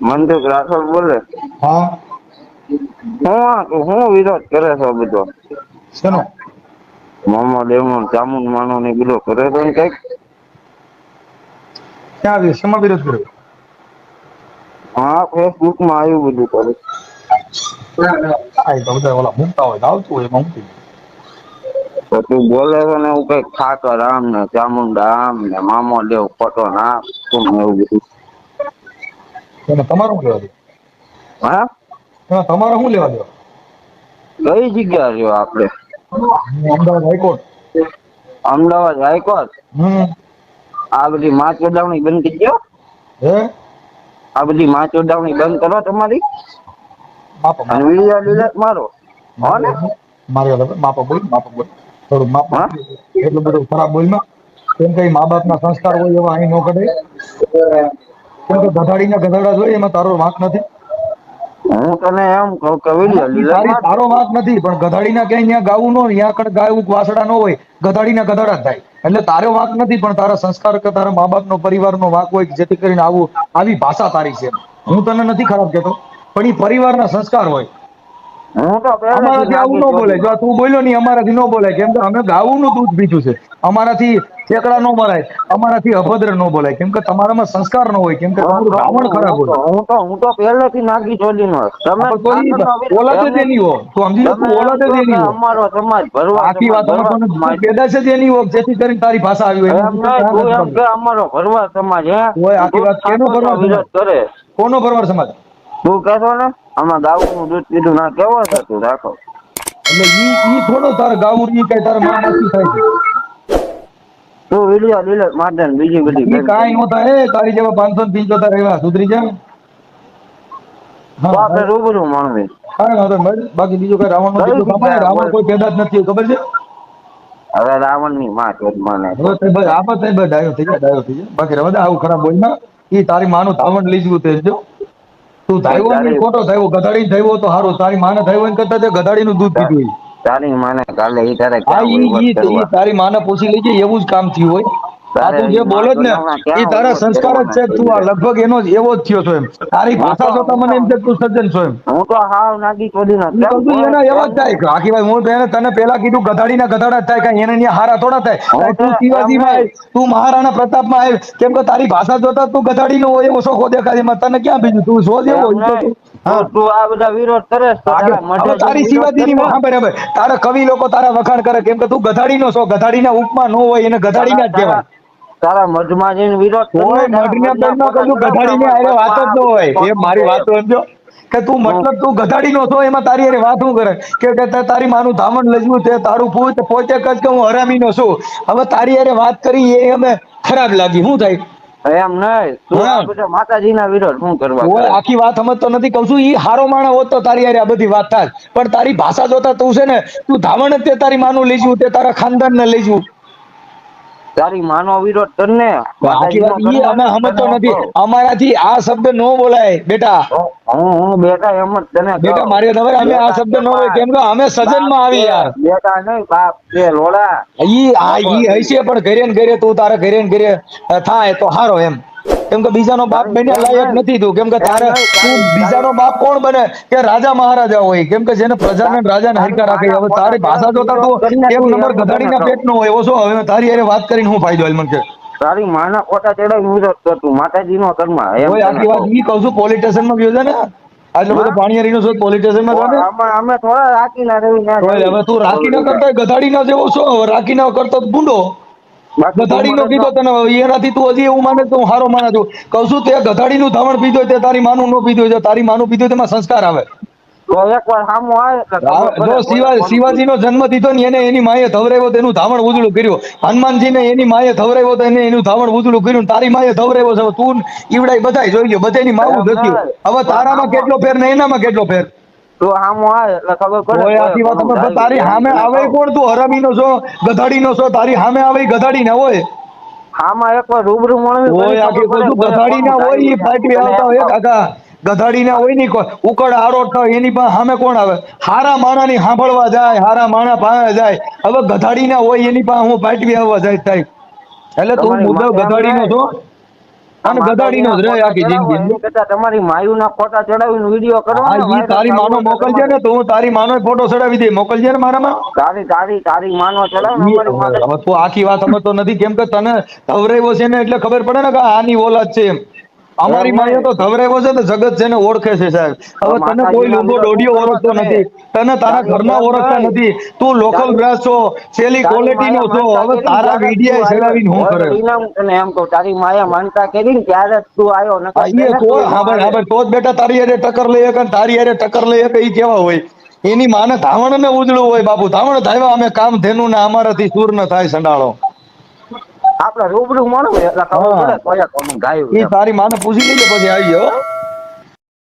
મનસુખ રાઠોડ બોલે. હા. હું વિરોધ કરે છે બધો? શેનો? મોહમ્મદ એમન ચામુંડ માનો ને બધો કરે છે ને કઈક. ક્યાં આવ્યું? શેમાં વિરોધ કર્યો? હા, ફેસબુક માં આવ્યું બધું કરે. હા, એ તો બધા ઓલા મૂકતા હોય તો આવતું હોય એમાં મૂકી. તો તું બોલે છે ને એવું કઈક ઠાકર આમ ને ચામુંડા આમ ને મામો દેવ ફોટો ના શું એવું બધું. એમાં તમારું શું લેવા દેવા? હા? એમાં તમારે શું લેવા દેવા? કઈ જગ્યા રહ્યો આપડે? અમદાવાદ હાઈકોર્ટ. અમદાવાદ હાઈકોર્ટ. હમ. આ બધી માથ વધામણી બંધ કરી દો. હે? આ બધી માં ચોદાવણી બંધ કરો તમારી. માપો અને માપો વિડિયો ડિલીટ મારો. હો ને મારી માપો બોલ થોડું માપ હા એટલું બધું ખરાબ બોલમાં. કેમ કે મા બાપ ના સંસ્કાર હોય એવા અહીં ન કઢે. કેમ કે ગધાડીના ગધેડા જોઈએ એમાં તારો વાંક નથી. હું તને એમ કહું કે વિડિયો ઈ ડિલીટ તારી મારતો. તારો વાંક નથી પણ ગધાડીના ક્યાંય ત્યાં ગાવું ન હોય ત્યાં કણ ગાયું વાસડા ન હોય ગધાડીના ગધેડા જ થાય. એટલે તારો વાંક નથી પણ તારા સંસ્કાર કે તારા મા બાપ નો પરિવાર નો વાંક હોય જેથી કરીને આવી ભાષા તારી છે. હું તને નથી ખરાબ કેતો પણ એ પરિવારના સંસ્કાર હોય. હું તો પહેલેથી અમારાથી આવું નાગી ન બોલે ચોધી જો તું બોલ્યો નહી અમારાથી ન બોલાય કેમ કે અમે ગાવું નું દૂધ પીધું છે. અમારાથી ઠેકડા ન મરાય અમારાથી અભદ્ર ન બોલાય કેમ કે તમારામાં સંસ્કાર ન હોય કેમ કે તમારું ધાવણ ખરાબ હોય. હું તો પહેલેથી નાગી ચોધી નો તમે આપણે તો ઈ ઠાકરનો ઓલાદ જ એમને એની હો તું સમજી જા તમે તું એમ ઓલાદ કહો જ કે એની હો. અમારો સમાજ ભરવા આખી સમાજ વાત અમે ભરવા તને સમાજ. પેદાશ જ એની હો જેથી કરીને તારી ભાષા આવી હોય એમ એમાં નહીં તું એમ કે અમારો ભરવા સમાજ હે હોય આખી તું વાત કેનો ઠાકોર નો ભરવાડ સમાજ વિરોધ કરે. કોનો ભરવાડ સમાજ? તું કહેતો ને આમાં ગાવું નું દૂધ પીધું ના કેવો છે તું રાખો. એટલે ઈ થોડો તારે ગાવું ઈ કઈ તારે માં બાપથી થાય છે. તું વિડિયો ડિલીટ માર દે ને બીજી બધી ઈ બંધ કાંઈ કરી દે. નો થાય તારી જેવા 575 એવા સુધરી જાય. તો હા આપણે રૂબરૂ મળવી. કાંઈ વાંધો નહીં બાકી બીજું કઈ રાવણ નો કઈ દીકરો કામ જગ્યાએ રાવણ બોલ કોઈ પેદા જ નથી ખબર છે. હવે રાવણ ની માં ચોદમાને તો. હવે ભાઈ આપત ભાઈ ડાયો થઈ જાય બાકી રવા દે આવું ખરાબ બોલમાં ઈ તારી માનું ધાવણ લઈ જવું તે જો તું ધાયો ને તારી ખોટો થયો ગધાડી થયો તો સારું તારી માને થયો ને કરતા ગધાડી નું દૂધ પીધું હોય. તારી માને કાલે ઈ તારે હા ક્યાં વહીવટ ઈ કરવા તારી માને પૂછી લેજે એવું જ કામ થયું હોય. આ તારે તું જે ઈ માં બોલે જ ને ચોદામણા એ ક્યાં તારા વહીવટ સંસ્કાર જ કરવાના છે તું આ છે. લગભગ એનો જ એવો જ થયો છો એમ તારી ભાષા જોતા મને એમ છે તું સજ્જન છો એમ. હું તો હાવ નાગી ચોધી ના ઈ કેમ કહું છું કોઈ એના એવા એમ જ નહીં થાય આખી વાત હું તને પેલા કીધું ગધાડીના ગધાડા જ થાય કાંઈ એને ન્યા હારા થોડા થાય હું કાંઈ તો તું એમ શિવાજીમાં નહીં આવ તું મહારાણા પ્રતાપમાં આવ કેમ કે તારી ભાષા જોતા તું ગધાડી નો હોય એવો શોખો દેખાય એમાં તને ક્યાં બીજું તું શો દેવો એમ ઈ તો નહીં તું હા તું આ બધા વિરોધ કરે તો આગળ તારા હવે મઢે જઈને તારી વિરોધ શિવાજીની કરને. હા બરાબર તારા કવિ લોકો તારા વખાણ કરે કેમ કે તું ગધાડીનો છો ગધાડીના ઉપમા ન હોય એને તારા ગધાડીના જ તારા કહેવાય. તારા મઢમાં જઈને વિરોધ કરને કોઈ તારા મઢના મઢના બેનમાં ફોટા કશું ચડાવ કે ગધાડીને અમારા આરે વાત મઢમાં જ આ ન બધું હોય એ ખોટું મારી છે. વાત સમજો કે તું મતલબ તું ગધાડીનો છો એમાં તારી અરે વાત શું કરે કે તારી માનું ધામણ લજવું તે તારું પૂત પોતે કદ કે હું હરામીનો છું હવે તારી અરે વાત કરી એ અમે ખરાબ લાગી શું થાય. એમ નહીં તું હા આ બધા માતાજીના વિરોધ શું કરવા ઓય કરે. આખી વાત સમજતો નથી કઉ છું ઈ હારો માણસ હોત તો તારી હારે આ બધી વાત થાય પણ તારી ભાષા જોતા તું છે ને તું ધાવણ જ તે તારી માનું લઈ જવું તે તારા ખાનદાન ને લઈ જવું. તારી માનો વિરોધ કરને આખી માતાજી નો વાત ઈ કરવા અમે ને તને સમજતો એમ નથી કહું અમારાથી આ શબ્દ ન બોલાય બેટા. હું બેટા એમ જ તને બેટા કહું મારી ખબર અમે આ બેટા શબ્દ કે ન હોય માર કેમ કે અમે સજન બાપ માં કે આવી યાર બેટા નહીં બાપ કે લોડા બાપો ઈ થઈ હશે પણ ઘરે ને ઘરે તું તારા ઘરે ને ઘરે થાય તો હારો એમ કેમ કે બીજાનો બાપ તારી બન્યા એમ લાયક નહીં નથી તું કેમ કે એમ તારે નહીં તું તારી તારી બીજાનો બાપ કોણ બને કે રાજા મહારાજા હોય કેમ કે જેને પ્રજાને રાજાને તારી હરકા રાખે માના હવે ફોટા તારી ભાષા ચડાવ જોતા વિરોધ તું કરીને એક તું નંબર એમ હું તને ગધાડીના કહું પેટ નો હોય એવો છો હવે તારી હારે વાત કરીને હું ફાયદો હાલ મને કે તારી માના ફોટા ચડાવી વિરોધ કરતું માતાજી નો કર્મા એમ ઓય તને આખી વાત કહું ઈ કહું છું પોલીસ સ્ટેશનમાં ગયો છે ને આટલો બધો હા પાણીયારી નો છો પોલીસ સ્ટેશનમાં જાને અમે થોડા રાખીને રહી ના તો જવી હવે તું રાખી ના ઓલું કરતો ગધાડી ના જેવો છો રાખી ના કરતો ગુંડો બાકી તું ગધાડી નો મને કીધો તને એનાથી તું હજી એવું માને તો હું હારો માના છું કઉ છું તે ગધાડી નું ધાવણ પીધો તે તારી માનું નો પીધો છે તારી માનું પીધું તેમાં સંસ્કાર આવે. તો એકવાર સામું આવે એટલે ખબર જો પડે કોને કોનું શિવાજી નો પીધું. જન્મ દીધો ને એને એની માએ ધવરાવ્યો તેનું ધાવણ ઉજળું કર્યું હનુમાનજી ને એની માએ ધવરાવ્યો તો એને એનું ધાવણ ઉજળું કર્યું તારી માએ ધવરાવ્યો છે તું ઈવડાઈ બધાય જોઈ લ્યો બધાની માવું એમ ધક્યું નહીં હવે પણ તારામાં સામો કેટલો ફેર ને એનામાં કેટલો ફેર તું સામું આવે એટલે ખબર પડે ઓય કોઈ આખી વાત કોનું તમે તારી ડાયરી એમ સામે તને આવે કહું કોણ તું હરામી નો છો ગધાડી નો છો તારી સામે આવે ગધાડી ના હોય આમાં એકવાર રૂબરૂ મળવી પછી ઓય ખબર આખી કહું પડે છું કોઈ ગધાડી કોનું ના હોય ડાયરી ઈ એમ હું પાટવી તને આવતા એમ હોય કહું કાકા ગધાડી ના હોય ની ઉકળ આરોટ થાય એની પાસે સામે કોણ આવે હારા માણા ની સાંભળવા જાય હારા માણા પાસે જાય હવે ગધાડી ના હોય એની પાસે હું પાટવી આવવા જાય થાય એટલે તું તમારી મુદ્દો એમ ગધાડી નો નહીં છો અને ગધાડીનો જ રહે આખી જિંદગી. એની કરતા તમારી માયુના ફોટા ચડાવીને વિડીયો કરો હા, ને, ઈ viral તારી માનો થવું હોય તો મોકલજે ને, તો હું તારી માનો ફોટો ચડાવી દે, મોકલજે ને મારામાં. તારી માનો ચડાવ ને અમારી માને. હવે તું આખી વાત સમજતો નથી, કેમ કે તને ધવરાવ્યો છે ને એટલે ખબર પડે ને કે આની ઓલાદ છે એમ. અમારી માએ તો ધવરાવ્યો છે તો જગત છે ને ઓળખે છે સાહેબ. હવે તને કોઈ લોગો ડોડિયો ઓળખતો નથી, તને તારા ઘરના ઓળખતા નથી, તું લોકલ બ્રાસ છો, છેલ્લી ક્વોલિટી નો છો. હવે તારા મીડિયા ચડાવીને હું કરે? તને એમ કહું, તારી માયા માનતા કરી ને ત્યારે જ તું આવ્યો, નકર એ તો હા તો જ બેટા તારી હારે ટક્કર લઈ શકે, તારી હારે ટક્કર લઈ શકે. ઈ કેવા હોય? એની માને ધાવણ ને ઉજળું હોય બાપુ. ધાવણ ધાવ્યા અમે કામ ધેનું ને અમારાથી સૂર ન થાય સંડાળો. આપડે રૂબરૂ મળવું એટલે ખબર પડે કયા કોનું ગાયું ઈ છે. તારી માને પૂછી લેજે પછી આવી જાઓ.